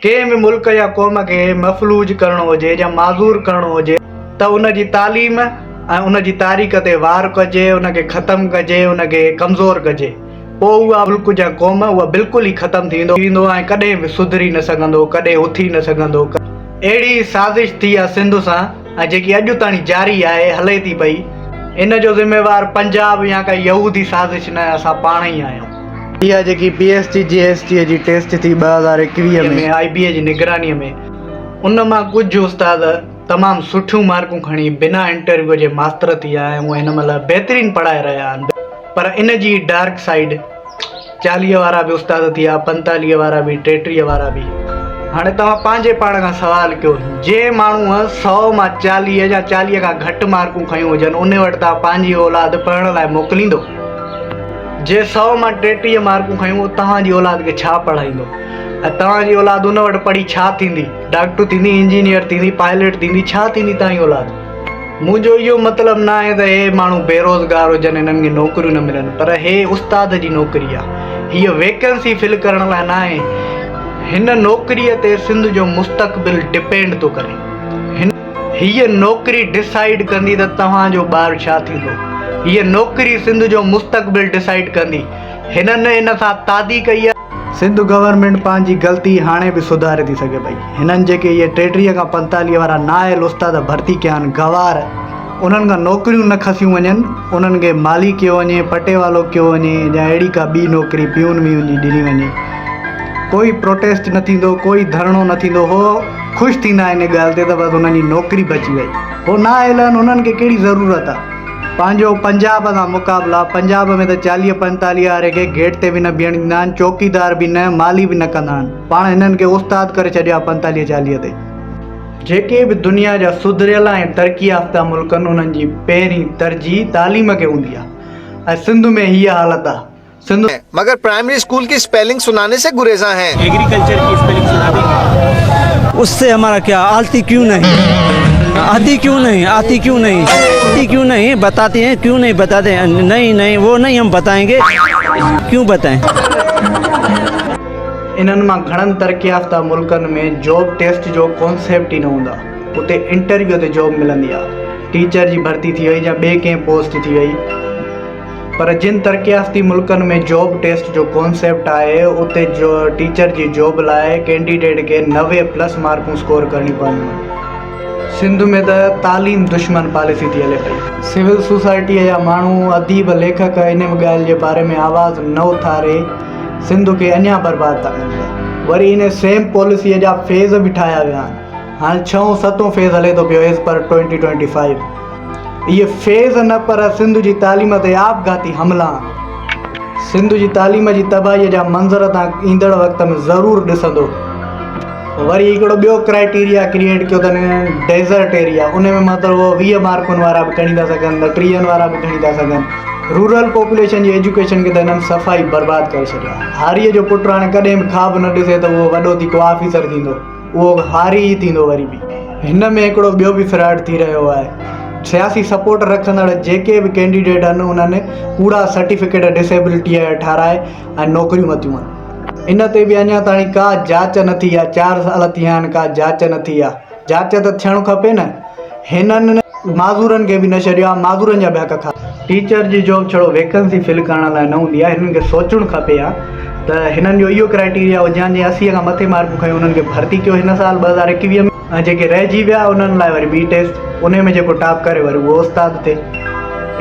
कंहिं बि मुल्क या क़ौम खे मफ़लूज करणो हुजे या माज़ूर करणो हुजे त उनजी तालीम ऐं उनजी तारीख़ ते वार कजे, उनखे ख़तमु कजे, उनखे कमज़ोर कजे, पोइ उहा मुल्क या क़ौम उहा बिल्कुलु ई ख़तमु थींदो ऐं कॾहिं बि सुधरी न सघंदो, कॾहिं उथी न सघंदो। अहिड़ी साज़िश थी आहे सिंध सां ऐं जेकी अॼु ताईं जारी आहे, हले थी पई। इन जो ज़िम्मेवार पंजाब या काई यहूदी साज़िश न, असां पाण ई आहियूं। इहा जेकी PST GST जी टेस्ट थी 2021 में IBA जी निगरानीअ में, उन मां कुझु उस्ताद तमामु सुठियूं मार्कूं खणी बिना इंटरव्यू जे मास्तर थी विया ऐं हिन महिल बहितरीनु पढ़ाए रहिया आहिनि। पर इन जी डार्क साइड 40 वारा बि उस्ताद थी विया, 45 वारा बि, 33 वारा बि। हाणे तव्हां पंहिंजे पाण खां सवाल कयो, जे माण्हूअ 100 मां 40 या 40 खां घटि मार्कूं खयूं हुजनि, उन वटि तव्हां पंहिंजी औलाद पढ़ण लाइ मोकिलींदो? जे 100 मां 33 मार्कूं खयूं, तव्हांजी औलाद खे छा पढ़ाईंदो? ऐं तव्हांजी औलाद उन वटि पढ़ी छा थींदी? डॉक्टर थींदी, इंजीनियर थींदी, पायलट थींदी, छा थींदी तव्हांजी औलाद? मुंहिंजो इहो मतिलबु न आहे त हे माण्हू बेरोज़गार हुजनि, हिननि खे नौकरियूं न मिलनि, पर हे उस्ताद जी नौकरी आहे। हीअ वैकेंसी फिल करण लाइ न आहे। हिन नौकरीअ ते सिंध जो मुस्तक़बिल डिपेंड थो करे। हीअ नौकरी डिसाइड कंदी त तव्हांजो ॿारु छा थींदो। हीअ नौकरी सिंध जो मुस्तक़बिल डिसाइड कंदी। हिननि इन सां तादी कई आहे। सिंध गवर्नमेंट पंहिंजी ग़लती हाणे बि सुधारे थी सघे पई। हिननि जेके इहे 33 खां 45 वारा नाइल उस्ताद भर्ती कया आहिनि, गवार, उन्हनि खां नौकरियूं न खसियूं वञनि, उन्हनि खे माली कयो वञे, पटे वालो कयो वञे, या अहिड़ी का ॿी नौकरी पियून में वञी ॾिनी वञे। कोई प्रोटेस्ट न थींदो, कोई धरणो न थींदो। हो ख़ुशि थींदा इन ॻाल्हि ते त बसि हुननि जी नौकरी बची वई। हो न आहिनि, उन्हनि खे कहिड़ी ज़रूरत आहे? पंहिंजो पंजाब सां मुक़ाबला, पंजाब में त 40-45 वारे खे गेट ते बि न बीहण ॾींदा आहिनि, चौकीदार बि न, माली बि न कंदा आहिनि। पाण हिननि खे उस्ताद करे छॾियो आहे 45-40 ते। जेके बि दुनिया जा सुधरियल ऐं तरक़ी याफ़्ता मुल्क आहिनि, उन्हनि जी पहिरीं तरजीह तालीम खे हूंदी आहे। ऐं सिंध में हीअ हालत आहे। सिंध मगर प्राइमरी स्कूल की स्पेलिंग सुनाने से गुरेजा हैं। एग्रीकल्चर की स्पेलिंग सुना दें। उससे हमारा क्या, आती क्यों नहीं, आती क्यों नहीं, आती क्यों नहीं, आती क्यों नहीं, बताते हैं क्यों नहीं बताते? नहीं नहीं, वो नहीं हम बताएंगे, क्यों बताएं? इन्हनि मां घणनि तरक़ी याफ़्ता मुल्कनि में जॉब टेस्ट जो कॉन्सेप्ट ई न हूंदा। उते इंटरव्यू ते जॉब मिलंदी आहे, टीचर जी भर्ती थी वई या ॿिए कंहिं पोस्ट थी वई। पर जिन तरक़ी याफ़्ती मुल्कनि में जॉब टेस्ट जो कॉन्सेप्ट आहे, उते जो टीचर जी जॉब लाइ कैंडिडेट खे 90+ मार्कूं स्कोर करणी पवंदियूं। सिंध में त तालीम दुश्मन पॉलिसी थी हले पई। सिविल सोसाइटीअ जा माण्हू, अदीब, लेखक इन ॻाल्हि जे बारे में आवाज़ न उथारे सिंध खे अञा बर्बाद था कनि। वरी इन सेम पॉलिसीअ जा फेज़ बि ठाहिया विया आहिनि। हाणे 6-7 फेज़ हले थो पियो एज़ पर 2025। इहे फेज़ न, पर सिंध जी तालीम ते आपघाती हमला। सिंध जी तालीम जी तबाहीअ जा मंज़र तव्हां ईंदड़ वक़्त में ज़रूरु ॾिसंदो। वरी हिकिड़ो ॿियो क्राइटेरिया क्रिएट कयो अथनि, डेज़र्ट एरिया। उन में मतिलबु 20 मार्कुनि वारा बि खणी था सघनि, 30 वारा बि खणी था सघनि। रूरल पॉपुलेशन जी एजुकेशन खे त हिननि सफ़ाई बर्बादु करे छॾियो आहे। हारीअ जो पुटु हाणे कॾहिं बि ख़्वाबु न ॾिसे त उहो वॾो थी को ऑफिसर थींदो, उहो हारी ई थींदो। वरी बि हिन में हिकिड़ो ॿियो बि फ्रॉड थी रहियो आहे। सियासी सपोर्ट रखंदड़ जेके बि कैंडिडेट आहिनि, उन्हनि कूड़ा सर्टिफिकेट डिसेबिलिटी जा ठाराए ऐं नौकरियूं वरितियूं आहिनि। इन ते बि अञा ताईं का जांच न थी आहे। 4 साल थी विया आहिनि, का जांच न थी आहे। जांच त थियणु खपे न। हिननि माज़ूरनि खे बि न छॾियो आहे, माज़ूरनि जा बि हक़ खा। टीचर जी जॉब छड़ो वैकेंसी फिल करण लाइ न हूंदी आहे। हिननि खे सोचणु खपे त हिननि जो इहो क्राइटेरिया हुजे, जे 80 खां मथे मार्कूं खयूं उन्हनि खे भर्ती कयो हिन साल 2021 में। ऐं जेके रहिजी विया उन्हनि लाइ वरी ॿी टेस्ट, उन में जेको टॉप करे वरी उहो उस्ताद थिए।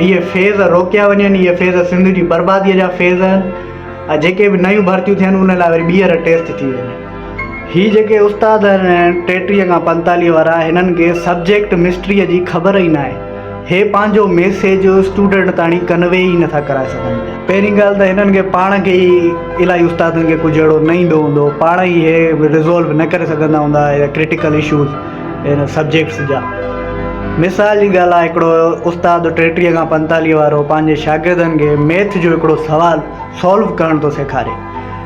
इहे फेज़ रोकिया वञनि। इहे फेज़ सिंध जी बर्बादीअ जा फेज़ आहिनि। ऐं जेके बि नयूं भर्तियूं थियनि उन लाइ वरी ॿीहर टेस्ट थी वञे। ही जेके उस्ताद आहिनि 33 खां 45 वारा, हिननि खे सब्जेक्ट मिस्ट्रीअ जी ख़बर ई न आहे। हे पंहिंजो मैसेज स्टूडेंट ताणी कन्वे ई नथा कराए सघनि। पहिरीं ॻाल्हि त हिननि खे पाण खे ई इलाही उस्तादनि खे कुझु अहिड़ो न ईंदो हूंदो, पाण ई हे रिज़ोल्व न करे सघंदा हूंदा क्रिटिकल इशूज़ हिन सब्जेक्ट्स जा। मिसाल जी ॻाल्हि आहे, हिकिड़ो उस्ताद 33 खां 45 वारो पंहिंजे शागिर्दनि खे मैथ जो हिकिड़ो सुवालु सॉल्व करणु थो सेखारे।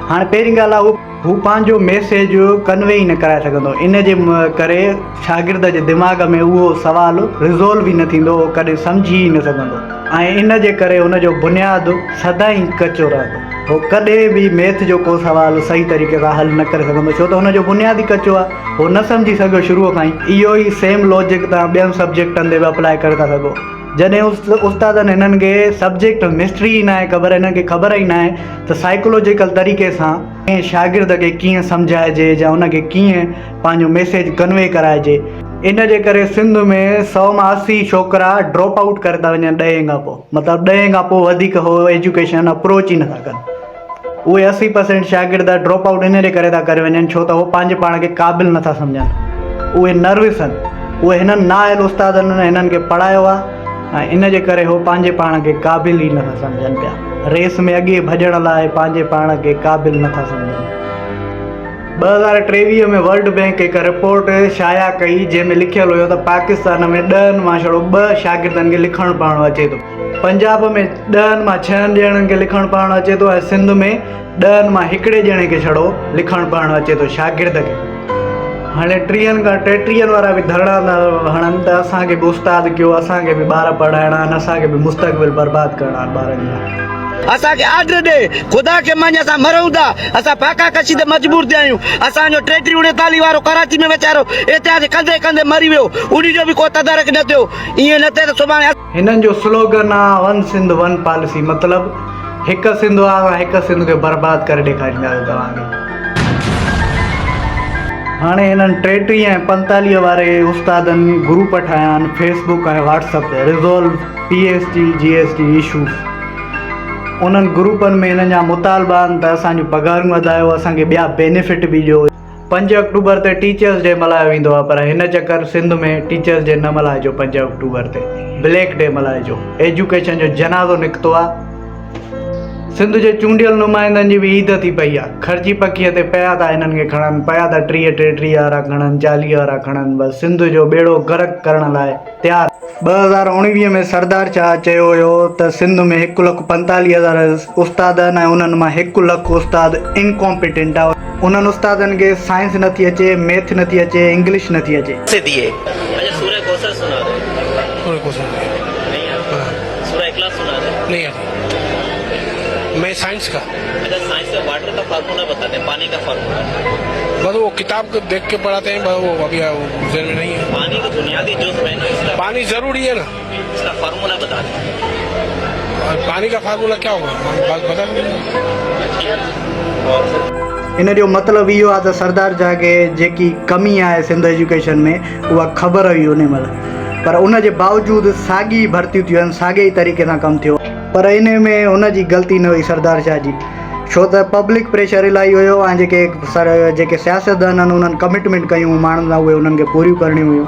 हाणे पहिरीं ॻाल्हि आहे, हू पंहिंजो मैसेज कन्वे ई न कराए सघंदो। इन जे करे शागिर्द जे दिमाग़ में उहो सुवालु रिज़ोल्व ई न थींदो, कॾहिं सम्झी ई न सघंदो। ऐं इन जे करे हुनजो बुनियादु सदाईं कचो रहंदो। हो कॾहिं बि मैथ जो को सुवाल सही तरीक़े सां हल न करे सघंदो, छो त हुनजो बुनियादी कचो आहे, हो न सम्झी सघियो शुरूअ खां ई। इहो ई सेम लॉजिक तव्हां ॿियनि सब्जेक्टनि ते बि अप्लाई करे था सघो। जॾहिं उस्तादनि हिननि खे सब्जेक्ट मिस्ट्री ई न आहे ख़बर, हिननि खे ख़बर ई न आहे त साइकोलॉजिकल तरीक़े सां कंहिं शागिर्द खे कीअं सम्झाइजे या हुनखे कीअं पंहिंजो मैसेज कन्वे कराइजे। इन जे करे सिंध में 100 मां 80 छोकिरा ड्रॉप आउट करे था वञनि 10 खां पोइ, मतिलबु 10 खां पोइ वधीक हो एजुकेशन अप्रोच ई नथा कनि। उहे 80% शागिर्द ड्रॉप आउट इन जे करे था करे वञनि छो त उहो पंहिंजे पाण खे क़ाबिल नथा सम्झनि, उहे नर्वस आहिनि, उहे हिननि नाइल उस्तादनि हिननि खे पढ़ायो आहे ऐं इन जे करे हो पंहिंजे पाण खे क़ाबिल ई नथा सम्झनि पिया। रेस में अॻे भॼण लाइ पंहिंजे पाण खे क़ाबिल नथा सम्झनि। 2023 में वर्ल्ड बैंक हिकु रिपोर्ट शाया कई जंहिंमें लिखियलु हुयो त पाकिस्तान में 10 मां छड़ो 2 शागिर्दनि खे लिखणु पढ़णु अचे थो, पंजाब में 10 मां 6 ॼणनि खे लिखणु पढ़णु अचे थो ऐं सिंध में 10 मां 1 ॼणे खे छड़ो लिखणु पढ़णु अचे थो शागिर्द खे। हाणे 30 खां 33 वारा बि धरणा था हणनि त असांखे बि उस्ताद कयो, असांखे बि ॿार पढ़ाइणा आहिनि, असांखे बि मुस्तक़बिल बर्बादु करणा आहिनि ॿारनि जा। असांखे आर्डर ॾे, ख़ुदा खे मञ असां मरूं था, असां फाका कशी ते मजबूर थिया आहियूं। असांजो 33-39 वारो कराची में वीचारो एतिहास कंदे कंदे मरी वियो, उन जो बि को तदारक न थियो। ईअं न थिए त सुभाणे हिननि जो स्लोगन आहे वन सिंध वन पॉलिसी, मतिलबु हिकु सिंध आहे, हिकु सिंध खे बर्बादु करे ॾेखारींदासीं तव्हांखे। हाणे हिननि 33 ऐं 45 वारे उस्तादनि ग्रुप ठाहिया आहिनि फेसबुक ऐं व्हाट्सअप ते, रिज़ोल्व PST GST इशूज़। उन्हनि ग्रुपनि में हिननि जा मुतालबा आहिनि त असांजूं पघारूं वधायो, असांखे ॿिया बेनिफिट बि ॾियो। 5 अक्टूबर ते टीचर्स डे मल्हायो वेंदो आहे, पर हिन चकर सिंध में टीचर्स डे न मल्हाइजो। 5 अक्टूबर ते ब्लैक डे मल्हाइजो। एजुकेशन जो जनाज़ो निकितो आहे। सिंध जे चूंडियल नुमाइंदनि जी बि ईद थी पई आहे। ख़र्ची पखीअ ते पिया था हिननि खे खणनि, पिया था 30-33 वारा खणनि, 40 वारा खणनि, बसि सिंध जो बेड़ो गर्क करण लाइ तयारु। 2019 में सरदार शाह चयो हुयो त सिंध में 1,45,000 उस्ताद आहिनि ऐं उन्हनि मां 1 लख उस्ताद इनकॉम्पिटेंट आहे। उन्हनि उस्तादनि खे साइंस नथी अचे, मैथ नथी अचे, इंग्लिश नथी अचे। से दिए। अच्छा सूरह कौसर सुना दे। सूरह कौसर नहीं आता। सूरह इखलास सुना दे। नहीं आती। मैं साइंस का। अच्छा साइंस में वाटर का फार्मूला बताते हैं, पानी का फार्मूला। बस वो किताब को देख के पढ़ाते हैं, बस वो अभी जेल में नहीं है। पानी का बुनियादी जुज़्व है ना, इसका पानी जरूरी है ना। इसका फार्मूला बता दें। और पानी का फार्मूला क्या होगा बता दें। इन जो मतिलबु इहो आहे त सरदार शाह खे जेकी कमी आहे सिंध एजुकेशन में उहा ख़बर हुई उन महिल, पर उन जे बावजूदि साॻी भर्तियूं थियूं आहिनि, साॻे ई तरीक़े सां कमु थियो। पर इन में हुनजी ग़लती न हुई सरदार शाह जी, छो त पब्लिक प्रेशर इलाही हुयो ऐं जेके सियासतदान आहिनि उन्हनि कमिटमेंट कयूं माण्हुनि सां, उहे उन्हनि खे पूरियूं करणियूं हुयूं।